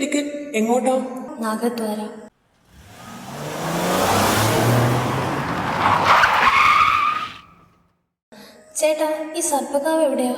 Ticket എങ്ങോട്ടാ? നാഗദ്വാര. ചേട്ടാ, ഈ സർപ്പക്കാവ് എവിടെയാ?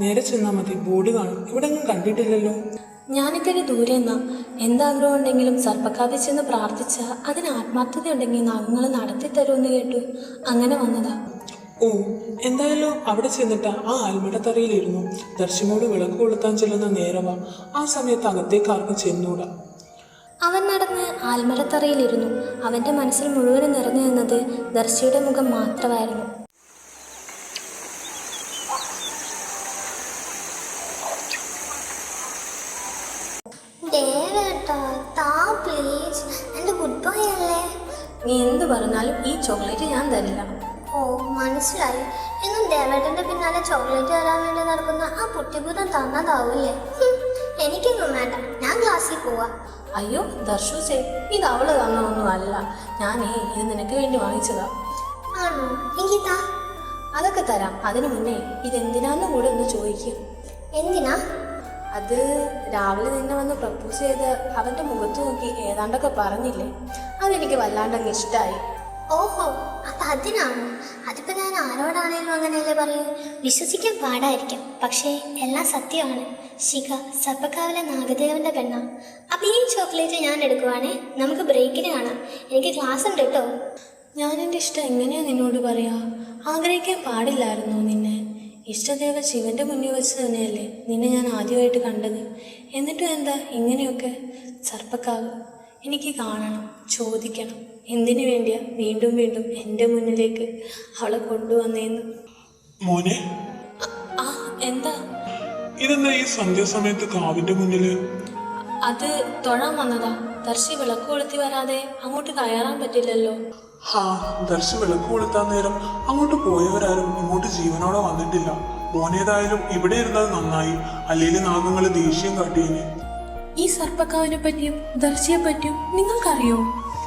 നേരെ ചെന്നാ മതി, ബോർഡ് കാണും. ഇവിടെ ഒന്നും കണ്ടിട്ടില്ലല്ലോ. ഞാനിത്തിരി ദൂരെ നിന്നാ. എന്താഗ്രഹം ഉണ്ടെങ്കിലും സർപ്പക്കാവിൽ ചെന്ന് പ്രാർത്ഥിച്ച അതിന് ആത്മാർത്ഥതയുണ്ടെങ്കിൽ നാഗങ്ങൾ നടത്തി തരുമെന്ന് കേട്ടു. അങ്ങനെ വന്നതാ. ഓ, എന്തായാലും അവിടെ ചെന്നിട്ട് ആ ആൽമടത്തറയിലിരുന്നു. ദർശനോട് വിളക്ക് കൊളുത്താൻ ചെല്ലുന്ന നേരവാ. ആ സമയത്ത് അകത്തേക്ക് ആർക്കും ചെന്നൂടാ. അവൻ നടന്ന് ആൽമരത്തറയിലിരുന്നു. അവൻ്റെ മനസ്സിൽ മുഴുവനും നിറഞ്ഞു നിന്നത് ദർശിയുടെ മുഖം മാത്രമായിരുന്നു. നീ എന്ത് പറഞ്ഞാലും ഈ ചോക്ലേറ്റ് ഞാൻ തരില്ല. ഓ, മനസ്സിലായി. എന്നും ദേവേട്ടന്റെ പിന്നാലെ ചോക്ലേറ്റ് തരാൻ വേണ്ടി നടക്കുന്ന ആ പുട്ടിഭൂതം തന്നതാവൂല്ലേ? എനിക്കൊന്നും വേണ്ട, ഞാൻ ക്ലാസ്സിൽ പോവാ. അയ്യോ ദർശുച്ചേ, ഇത് അവള് തന്നൊന്നും അല്ല. ഞാനേ ഇത് നിനക്ക് വേണ്ടി വാങ്ങിച്ചതാ. ആണോ? എനിക്ക് താ. അതൊക്കെ തരാം. അതിനു മുന്നേ ഇതെന്തിനാന്ന് കൂടെ ഒന്ന് ചോദിക്കും. എന്തിനാ? അത് രാവിലെ നിന്നെ വന്ന് പ്രപ്പോസ് ചെയ്ത് അവൻ്റെ മുഖത്ത് നോക്കി ഏതാണ്ടൊക്കെ പറഞ്ഞില്ലേ, അതെനിക്ക് വല്ലാണ്ടങ്ങ് ഇഷ്ടമായി. ഓഹോ, അപ്പൊ അതിനാണോ? അതിപ്പോ ഞാൻ ആരോടാണേലും അങ്ങനെയല്ലേ പറയൂ. വിശ്വസിക്കാൻ പാടായിരിക്കും, പക്ഷേ എല്ലാം സത്യമാണ്. ശിഖ സർപ്പക്കാവിലെ നാഗദേവന്റെ പെണ്ണ. അപ്പൊ ഈ ചോക്ലേറ്റ് ഞാൻ എടുക്കുവാണേ. നമുക്ക് ബ്രേക്കിന് കാണാം. എനിക്ക് ക്ലാസ് ഉണ്ട് കേട്ടോ. ഞാൻ എൻ്റെ ഇഷ്ടം എങ്ങനെയാ നിന്നോട് പറയാ? ആഗ്രഹിക്കാൻ പാടില്ലായിരുന്നോ നിന്നെ? ഇഷ്ടദേവ ശിവന്റെ മുന്നിൽ വെച്ച് തന്നെയല്ലേ നിന്നെ ഞാൻ ആദ്യമായിട്ട് കണ്ടത്. എന്നിട്ടും എന്താ ഇങ്ങനെയൊക്കെ? സർപ്പക്കാവ് എനിക്ക് കാണണം, ചോദിക്കണം. എന്തിനു വേണ്ടിയാ വീണ്ടും വീണ്ടും എൻ്റെ മുന്നിലേക്ക് അവളെ കൊണ്ടുവന്നേന്ന്. മോനെ, ആ എന്താ? ഇതെന്താ ഈ സന്ധ്യാസമയത്ത് കാവിന്റെ മുന്നില്? അത് തൊഴാൻ വന്നതാ. ദർശി വിളക്ക് കൊളുത്തി വരാതെ അങ്ങോട്ട് കയറാൻ പറ്റില്ലല്ലോ. ഹാ, ദർശി വിളക്ക് കൊളുത്താൻ നേരം അങ്ങോട്ട് പോയവരാരും ഇങ്ങോട്ട് ജീവനോടെ വന്നിട്ടില്ല. മോനേതായാലും ഇവിടെ ഇരുന്നത് നന്നായി, അല്ലെങ്കിൽ നാഗങ്ങള് ദേഷ്യം കാട്ടിയേനെ. ഈ സർപ്പക്കാവിനെ പറ്റിയും ദർശിയെ പറ്റിയും നിങ്ങൾക്കറിയോ?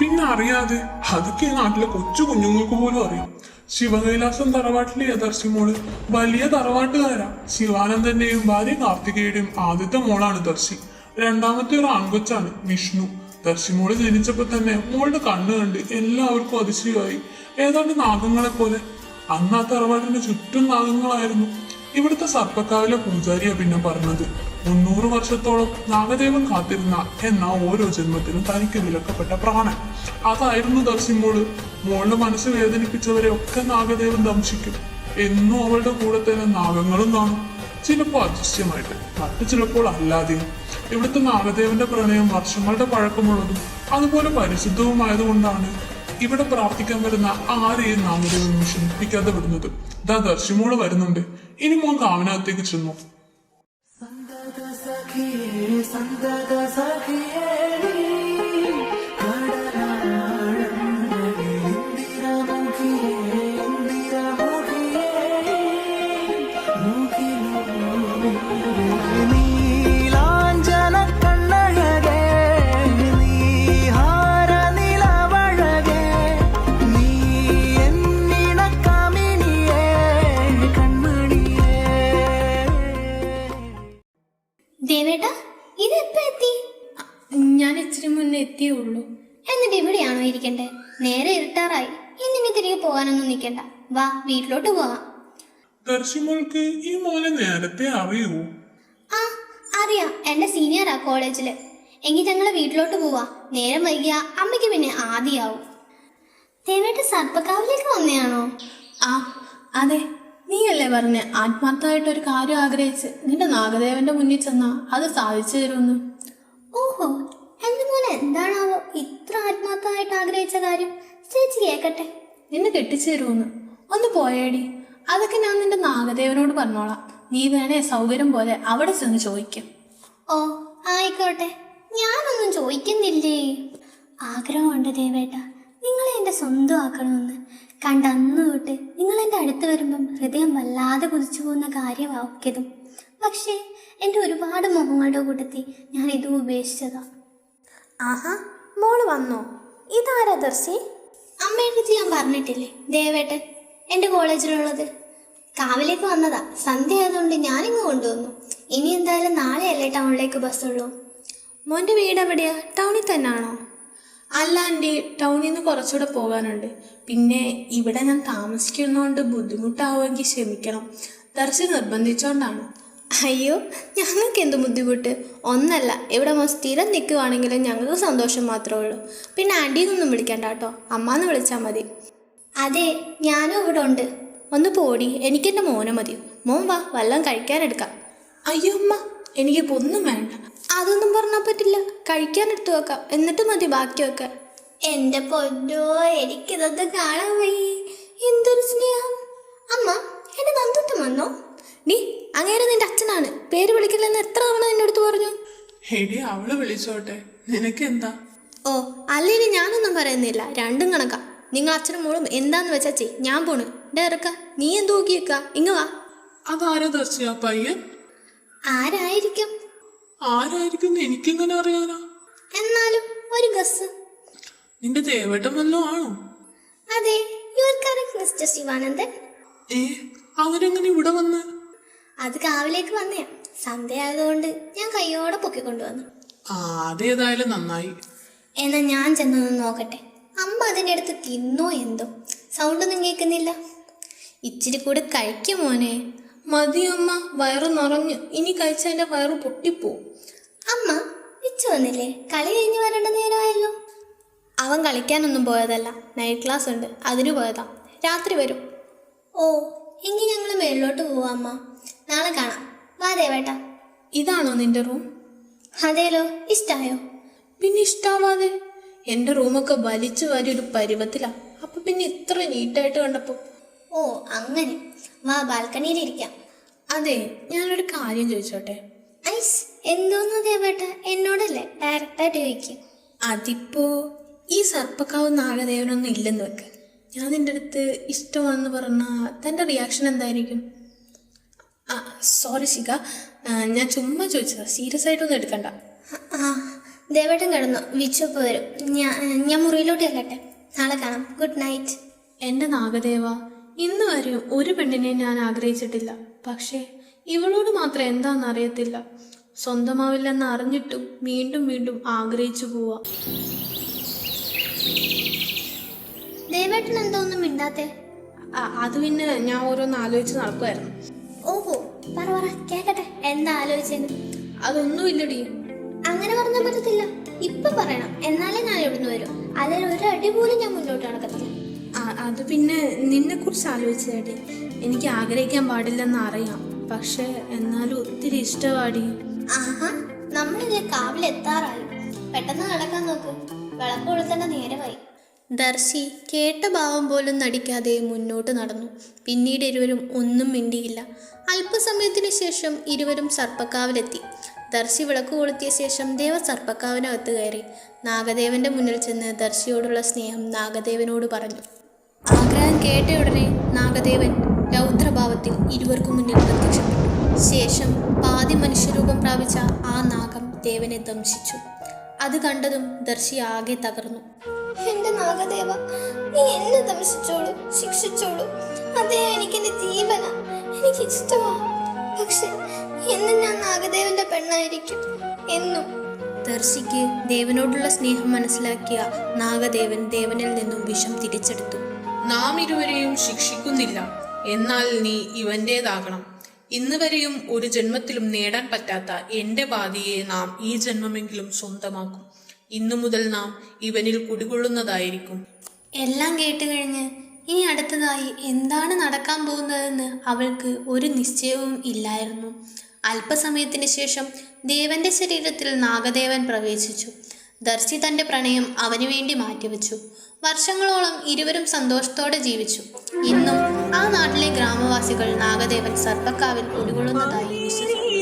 പിന്നെ അറിയാതെ, അതൊക്കെ നാട്ടിലെ കൊച്ചു കുഞ്ഞുങ്ങൾക്ക് പോലും അറിയാം. ശിവകൈലാസം തറവാട്ടിലെ ദർശിമോള് വലിയ തറവാട്ടുകാരാ. ശിവാനന്ദന്റെയും ഭാര്യ കാർത്തികയുടെയും ആദ്യത്തെ മോളാണ് ദർശി. രണ്ടാമത്തെ ഒരു ആൺകൊച്ചാണ് വിഷ്ണു. ദർശിമോള് ജനിച്ചപ്പോ തന്നെ മോളുടെ കണ്ണ് കണ്ട് എല്ലാവർക്കും അതിശയമായി. ഏതാണ്ട് നാഗങ്ങളെ പോലെ. അന്ന് ആ തറവാടിന് ചുറ്റും നാഗങ്ങളായിരുന്നു. ഇവിടുത്തെ സർപ്പക്കാവിലെ പൂജാരിയാ പിന്നെ പറഞ്ഞത് 300 വർഷത്തോളം നാഗദേവൻ കാത്തിരുന്ന എന്നാ ഓരോ ജന്മത്തിനും തനിക്ക് വിലക്കപ്പെട്ട പ്രാണൻ അതായിരുന്നു ദർശിമോള്. മോളുടെ മനസ്സ് വേദനിപ്പിച്ചവരെ ഒക്കെ നാഗദേവൻ ദംശിക്കും. എന്നും അവളുടെ കൂടെ തന്നെ നാഗങ്ങളും കാണും. ചിലപ്പോൾ അദൃശ്യമായിട്ട്, മറ്റു ചിലപ്പോൾ അല്ലാതെയും. ഇവിടുത്തെ നാഗദേവന്റെ പ്രണയം വർഷങ്ങളുടെ പഴക്കമുള്ളതും അതുപോലെ പരിശുദ്ധവുമായതുകൊണ്ടാണ് ഇവിടെ പ്രാർത്ഥിക്കാൻ വരുന്ന ആരെയും നാഗദേവൻ വിഷമിപ്പിക്കാതെ വിടുന്നത്. ദാ ദർശിമോള് വരുന്നുണ്ട്. ഇനി മോൻ കാവനകത്തേക്ക് ചെന്നു. ദേവേട്ടാ, ഇത് എപ്പോ എത്തി? ഞാൻ ഇച്ചിരി മുന്നേ എത്തിയേ ഉള്ളൂ. എന്നിട്ട് ഇവിടെയാണോ ഇരിക്കണ്ടേ? നേരെ ഇരുട്ടാറായി. ഇന്നിനി തിരികെ പോകാനൊന്നും നിൽക്കണ്ട. വാ, വീട്ടിലോട്ട് പോവാം. ദർശിമോൾക്ക് ഈ മോനെ നേരത്തെ അറിയൂ? ആ, അറിയാം. എന്റെ സീനിയറാ കോളേജില്. എങ്കിൽ ഞങ്ങളെ വീട്ടിലോട്ട് പോവാ. നേരം വൈകിയ അമ്മയ്ക്ക് പിന്നെ ആദിയാവും. ദേവേട്ട സർപ്പക്കാവിലേക്ക് വന്നെയാണോ? ആ അതെ, നീയല്ലേ പറഞ്ഞ ആത്മാർത്ഥമായിട്ടൊരു കാര്യം ആഗ്രഹിച്ച് നിന്റെ നാഗദേവന്റെ മുന്നിൽ ചെന്നാ അത് സാധിച്ചു തരുമെന്ന്. ഓഹോ, എന്റെ മോനെ എന്താണാവോ ഇത്ര ആത്മാർത്ഥമായിട്ട് ആഗ്രഹിച്ച കാര്യം? ചേച്ചി കേക്കട്ടെ. നിന്നെ കെട്ടിച്ചു തരുമെന്ന്. ഒന്ന് പോയേടി. അതൊക്കെ ഞാൻ നിന്റെ നാഗദേവനോട് പറഞ്ഞോളാം. നീ വേണേ സൗകര്യം പോലെ അവിടെ ചെന്ന് ചോദിക്കും. ഓ, ആയിക്കോട്ടെ. ഞാനൊന്നും ചോദിക്കുന്നില്ലേ. ആഗ്രഹമുണ്ട് ദേവേട്ട, നിങ്ങളെ എൻ്റെ സ്വന്തം ആക്കണമെന്ന്. കണ്ടന്നു തൊട്ട് നിങ്ങൾ എൻ്റെ അടുത്ത് വരുമ്പം ഹൃദയം വല്ലാതെ കുതിച്ചു പോകുന്ന കാര്യമാക്കിയതും. പക്ഷേ എൻ്റെ ഒരുപാട് മോഹങ്ങളുടെ കൂട്ടത്തിൽ ഞാൻ ഇതും ഉപേക്ഷിച്ചതാ. ആഹാ, മോള് വന്നോ? ഇതാരാ ദർശി? അമ്മയുടെ അടുത്ത് ഞാൻ പറഞ്ഞിട്ടില്ലേ, ദേവേട്ടൻ എൻ്റെ കോളേജിലുള്ളത്. കാവിലേക്ക് വന്നതാ, സന്ധ്യ ആയതുകൊണ്ട് ഞാനിങ്ങ് കൊണ്ടുവന്നു. ഇനി എന്തായാലും നാളെയല്ലേ ടൗണിലേക്ക് ബസ്സുള്ളൂ. മോൻ്റെ വീട് എവിടെയാ? ടൗണിൽ തന്നെയാണോ? അല്ല ആൻറ്റി, ടൗണിൽ നിന്ന് കുറച്ചുകൂടെ പോകാനുണ്ട്. പിന്നെ ഇവിടെ ഞാൻ താമസിക്കുന്നതുകൊണ്ട് ബുദ്ധിമുട്ടാവുമെങ്കിൽ ക്ഷമിക്കണം. ദർശി നിർബന്ധിച്ചുകൊണ്ടാണ്. അയ്യോ, ഞങ്ങൾക്ക് എന്ത് ബുദ്ധിമുട്ട്? ഒന്നല്ല, ഇവിടെ സ്ഥിരം നിൽക്കുവാണെങ്കിലും ഞങ്ങൾക്ക് സന്തോഷം മാത്രമേ ഉള്ളൂ. പിന്നെ ആൻറ്റീന്നൊന്നും വിളിക്കണ്ട കേട്ടോ, അമ്മാന്ന് വിളിച്ചാൽ മതി. അതെ, ഞാനും ഇവിടെ ഉണ്ട്. ഒന്ന് പോടി, എനിക്കെൻ്റെ മോനെ മതി. മോൻ വാ, വല്ലതും കഴിക്കാനെടുക്കാം. അയ്യോ അമ്മ, എനിക്കിപ്പോൾ ഒന്നും വേണ്ട. അതൊന്നും പറഞ്ഞാൽ പറ്റില്ല, കഴിക്കാനെടുത്ത് വെക്കാം, എന്നിട്ട് മതി ബാക്കിയൊക്കെ. എൻ്റെ പൊന്നോ, എനിക്കിതൊക്കെ കാണാൻ വയ്യേ. എന്തൊരു സ്നേഹം. അമ്മ, എൻ്റെ നന്ദൂട്ടം വന്നോ? നീ അങ്ങേരെ നിന്റെ അച്ഛനാണ്, പേര് വിളിക്കില്ലെന്ന് എത്ര തവണ നിന്റെ അടുത്ത് പറഞ്ഞു? എടി അവള് വിളിച്ചോട്ടെ, നിനക്കെന്താ? ഓ, അല്ലെങ്കിൽ ഞാനൊന്നും പറയുന്നില്ല, രണ്ടും കണക്കാ. നിങ്ങൾ അച്ഛനും മോളും എന്താന്ന് വെച്ചാ ചെയ്, ഞാൻ പോണ്. ഇറക്ക, നീ എന്ത് നോക്കി വെക്ക, ഇങ്ങ വാ. അതാരാ ദർശിയാ പയ്യൻ? ആരായിരിക്കും? ആരായിരിക്കും എനിക്കെങ്ങനെ അറിയാനാ? എന്നാലും ഒരു ഗസ്. നിന്റെ ദേവേട്ടൻ വല്ലോ ആണോ? അതെ, you are correct mister Sivanandan. അവരെങ്ങനെ ഇവിടെ വന്ന്? അത് കാവിലേക്ക് വന്നയാ, സന്ധ്യ ആയതുകൊണ്ട് ഞാൻ കയ്യോടെ പൊക്കിക്കൊണ്ടുവന്നു. അതേതായാലും നന്നായി. എന്നാ ഞാൻ ചെന്നൊന്ന് നോക്കട്ടെ. അമ്മ അതിൻ്റെ അടുത്ത് തിന്നോ എന്തോ, സൗണ്ടൊന്നും കേൾക്കുന്നില്ല. ഇച്ചിരി കൂടെ കഴിക്കും മോനെ. മതി അമ്മ, വയറ് നിറഞ്ഞു. ഇനി കഴിച്ചാൽ എൻ്റെ വയറ് പൊട്ടിപ്പോവും. അമ്മ വിച്ചു വന്നില്ലേ? കളി കഴിഞ്ഞ് വരേണ്ട നേരമായല്ലോ. അവൻ കളിക്കാനൊന്നും പോയതല്ല, നൈറ്റ് ക്ലാസ് ഉണ്ട്, അതിന് പോയതാ. രാത്രി വരും. ഓ, എങ്കിൽ ഞങ്ങൾ മേളിലോട്ട് പോവാം അമ്മ. നാളെ കാണാം. വാ ദേവേട്ടാ. ഇതാണോ നിന്റെ റൂം? അതേലോ, ഇഷ്ടായോ? പിന്നെ ഇഷ്ടാവാതെ? എൻ്റെ റൂമൊക്കെ വലിച്ചു വാരി ഒരു പരുവത്തിലാ. അപ്പൊ പിന്നെ ഇത്ര നീറ്റായിട്ട് കണ്ടപ്പോ. ഓ അങ്ങനെ. വാ, ബാൽക്കണിയിലിരിക്കാം. അതെ, ഞാനൊരു കാര്യം ചോദിച്ചോട്ടെ? ഐസ്, എന്തോന്നു ദേവേട്ടാ? എന്നോടല്ലേ, ഡയറക്റ്റായിട്ട് ചോദിക്കും. അതിപ്പോ ഈ സർപ്പക്കാവ് നാഗദേവനൊന്നും ഇല്ലെന്ന് വെക്ക്. ഞാൻ നിന്റെ അടുത്ത് ഇഷ്ടമാണെന്ന് പറഞ്ഞാൽ തൻ്റെ റിയാക്ഷൻ എന്തായിരിക്കും? സോറി ശിഖ, ഞാൻ ചുമ്മാ ചോദിച്ചതാ, സീരിയസ് ആയിട്ടൊന്നും എടുക്കണ്ട. ആ, ദേവേട്ടൻ കിടന്നു, വിച്ചുപ്പ് വരും. ഞാൻ മുറിയിലോട്ട് ചെല്ലട്ടെ. നാളെ കാണാം. Good night. എൻ്റെ നാഗദേവ, ഇന്ന് വരെ ഒരു പെണ്ണിനെ ഞാൻ ആഗ്രഹിച്ചിട്ടില്ല. പക്ഷേ ഇവളോട് മാത്രം എന്താണെന്ന് അറിയത്തില്ല. സ്വന്തമാവില്ലെന്ന് അറിഞ്ഞിട്ടും വീണ്ടും വീണ്ടും ആഗ്രഹിച്ചു പോവാ. ദേവേട്ടൻ എന്തോ ഒന്നും മിണ്ടാത്തെ? അത് പിന്നെ ഞാൻ ഓരോന്ന് ആലോചിച്ച് നടക്കുമായിരുന്നു. ഓഹോ, പറ പറ, കേക്കട്ടെ. എന്താ ആലോചിച്ചത്? അതൊന്നുമില്ലടി. അങ്ങനെ പറഞ്ഞാൽ പറ്റത്തില്ല, ഇപ്പൊ പറയണം, എന്നാലേ ഞാൻ ഇവിടുന്ന് വരും. അതിൽ ഒരു അടി പോലും ഞാൻ മുന്നോട്ട് നടക്കത്തില്ല. അത് പിന്നെ നിന്നെക്കുറിച്ച് ആലോചിച്ചതാടി. എനിക്ക് ആഗ്രഹിക്കാൻ പാടില്ലെന്ന് അറിയാം, പക്ഷെ എന്നാലും ഒത്തിരി ഇഷ്ടമാടി. ആഹാ, നമ്മളിത് കാവിലെത്താറായി. പെട്ടെന്ന് നടക്കാൻ നോക്ക്, വിളക്ക് കൊളുത്തേണ്ട നേരമായി. ദർശി കേട്ട ഭാവം പോലും നടിക്കാതെ മുന്നോട്ട് നടന്നു. പിന്നീട് ഇരുവരും ഒന്നും മിണ്ടിയില്ല. അല്പസമയത്തിന് ശേഷം ഇരുവരും സർപ്പക്കാവിലെത്തി. ദർശി വിളക്ക് കൊളുത്തിയ ശേഷം ദേവ സർപ്പക്കാവിനകത്ത് കയറി. നാഗദേവന്റെ മുന്നിൽ ചെന്ന് ദർശിയോടുള്ള സ്നേഹം നാഗദേവനോട് പറഞ്ഞു. ആഗ്രഹം കേട്ടയുടനെ നാഗദേവൻ രൗദ്രഭാവത്തിൽ ഇരുവർക്കും മുന്നിൽ പ്രത്യക്ഷപ്പെട്ടു. ശേഷം പാതി മനുഷ്യരൂപം പ്രാപിച്ച ആ നാഗം ദേവനെ ദംശിച്ചു. അത് കണ്ടതും ദർശി ആകെ തകർന്നു. എന്റെ നാഗദേവ, നീ എന്നെ ദംശിച്ചോളൂ, ശിക്ഷിച്ചോളൂ. അതേ എനിക്കെന്റെ ജീവന, എനിക്ക് ഇഷ്ടമാ. പക്ഷെ എന്നും ഞാൻ നാഗദേവന്റെ പെണ്ണായിരിക്കും, എന്നും. ദർശിക്ക് ദേവനോടുള്ള സ്നേഹം മനസ്സിലാക്കിയ നാഗദേവൻ ദേവനിൽ നിന്നും വിഷം തിരിച്ചെടുത്തു. നാം ഇരുവരെയും ശിക്ഷിക്കുന്നില്ല, എന്നാൽ നീ ഇവന്റേതാകണം. ഇന്ന് വരെയും ഒരു ജന്മത്തിലും നേടാൻ പറ്റാത്ത എന്റെ ബാധിയെ നാം ഈ ജന്മമെങ്കിലും സ്വന്തമാക്കും. ഇന്നു മുതൽ നാം ഇവനിൽ കുടികൊള്ളുന്നതായിരിക്കും. എല്ലാം കേട്ടുകഴിഞ്ഞ് ഇനി അടുത്തതായി എന്താണ് നടക്കാൻ പോകുന്നതെന്ന് അവൾക്ക് ഒരു നിശ്ചയവും ഇല്ലായിരുന്നു. അല്പസമയത്തിന് ശേഷം ദേവന്റെ ശരീരത്തിൽ നാഗദേവൻ പ്രവേശിച്ചു. ദർശി തന്റെ പ്രണയം അവന് വേണ്ടി മാറ്റിവെച്ചു. വർഷങ്ങളോളം ഇരുവരും സന്തോഷത്തോടെ ജീവിച്ചു. ഇന്നും ആ നാട്ടിലെ ഗ്രാമവാസികൾ നാഗദേവൻ സർപ്പക്കാവിൽ കുടികൊള്ളുന്നതായി വിശ്വസിക്കുന്നു.